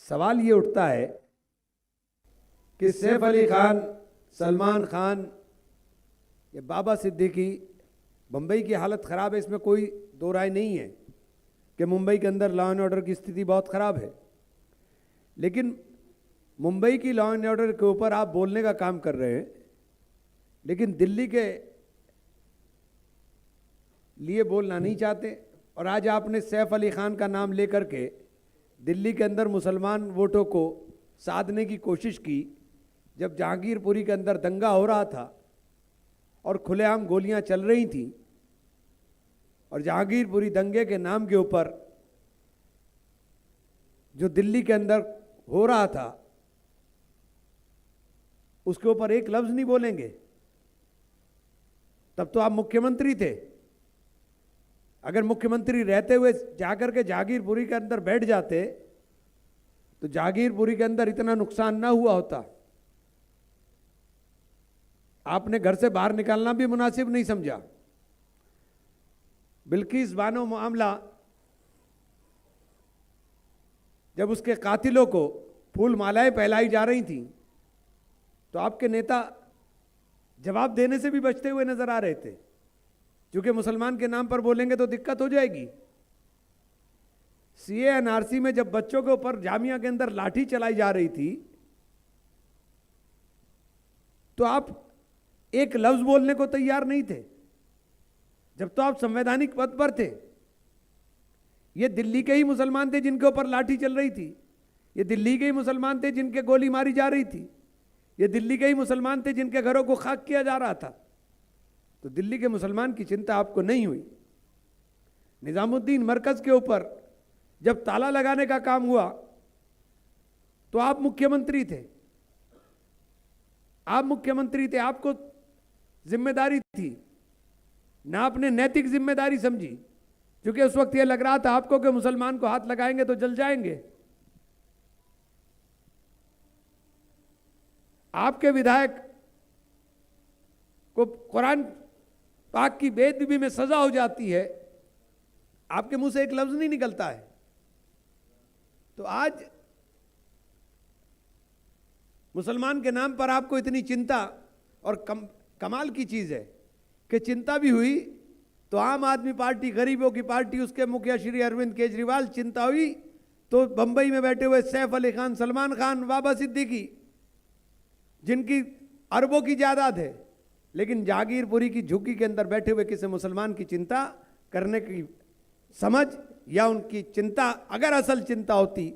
सवाल ये उठता है कि सैफ अली खान, सलमान खान या बाबा सिद्दीकी, मुंबई की हालत ख़राब है, इसमें कोई दो राय नहीं है कि मुंबई के अंदर लॉ एंड ऑर्डर की स्थिति बहुत ख़राब है। लेकिन मुंबई की लॉ एंड ऑर्डर के ऊपर आप बोलने का काम कर रहे हैं, लेकिन दिल्ली के लिए बोलना नहीं चाहते। और आज आपने सैफ अली खान का नाम लेकर के दिल्ली के अंदर मुसलमान वोटों को साधने की कोशिश की, जब जहांगीरपुरी के अंदर दंगा हो रहा था और खुलेआम गोलियां चल रही थी, और जहांगीरपुरी दंगे के नाम के ऊपर जो दिल्ली के अंदर हो रहा था उसके ऊपर एक लफ्ज नहीं बोलेंगे। तब तो आप मुख्यमंत्री थे। अगर मुख्यमंत्री रहते हुए जाकर के जहांगीरपुरी के अंदर बैठ जाते तो जहांगीरपुरी के अंदर इतना नुकसान ना हुआ होता। आपने घर से बाहर निकालना भी मुनासिब नहीं समझा। बिल्किस बानो मामला, जब उसके कातिलों को फूल मालाएं पहलाई जा रही थी तो आपके नेता जवाब देने से भी बचते हुए नजर आ रहे थे, क्योंकि मुसलमान के नाम पर बोलेंगे तो दिक्कत हो जाएगी। सीए एनआरसी में जब बच्चों के ऊपर जामिया के अंदर लाठी चलाई जा रही थी तो आप एक लफ्ज बोलने को तैयार नहीं थे, जब तो आप संवैधानिक पद पर थे। ये दिल्ली के ही मुसलमान थे जिनके ऊपर लाठी चल रही थी, ये दिल्ली के ही मुसलमान थे जिनके गोली मारी जा रही थी, ये दिल्ली के ही मुसलमान थे जिनके घरों को खाक किया जा रहा था। तो दिल्ली के मुसलमान की चिंता आपको नहीं हुई। निजामुद्दीन मरकज के ऊपर जब ताला लगाने का काम हुआ तो आप मुख्यमंत्री थे, आप मुख्यमंत्री थे, आपको जिम्मेदारी थी ना, आपने नैतिक जिम्मेदारी समझी, क्योंकि उस वक्त यह लग रहा था आपको कि मुसलमान को हाथ लगाएंगे तो जल जाएंगे। आपके विधायक को कुरान पाक की बेअदबी में सजा हो जाती है, आपके मुंह से एक लफ्ज नहीं निकलता है। तो आज मुसलमान के नाम पर आपको इतनी चिंता, और कमाल की चीज है कि चिंता भी हुई तो आम आदमी पार्टी, गरीबों की पार्टी, उसके मुखिया श्री अरविंद केजरीवाल, चिंता हुई तो बंबई में बैठे हुए सैफ अली खान, सलमान खान, बाबा सिद्दीकी, जिनकी अरबों की जायदाद है, लेकिन जहांगीरपुरी की झुग्गी के अंदर बैठे हुए किसी मुसलमान की चिंता करने की समझ, या उनकी चिंता अगर असल चिंता होती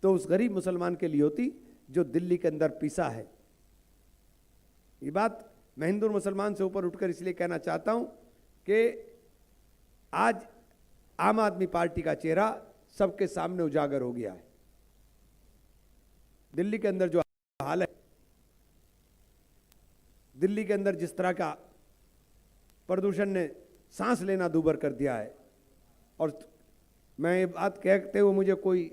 तो उस गरीब मुसलमान के लिए होती जो दिल्ली के अंदर पीसा है। ये बात मैं हिंदू और मुसलमान से ऊपर उठकर इसलिए कहना चाहता हूं कि आज आम आदमी पार्टी का चेहरा सबके सामने उजागर हो गया है। दिल्ली के अंदर जो हाल है, दिल्ली के अंदर जिस तरह का प्रदूषण ने सांस लेना दूभर कर दिया है, और मैं ये बात कहते हुए मुझे कोई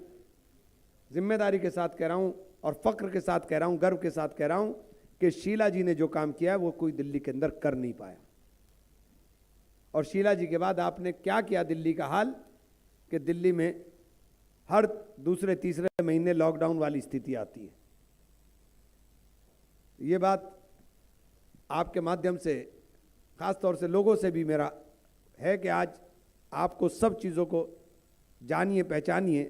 जिम्मेदारी के साथ कह रहा हूं और फक्र के साथ कह रहा हूं, गर्व के साथ कह रहा हूं कि शीला जी ने जो काम किया है वो कोई दिल्ली के अंदर कर नहीं पाया। और शीला जी के बाद आपने क्या किया दिल्ली का हाल, कि दिल्ली में हर दूसरे तीसरे महीने लॉकडाउन वाली स्थिति आती है। ये बात आपके माध्यम से खास तौर से लोगों से भी मेरा है कि आज आपको सब चीज़ों को जानिए, पहचानिए,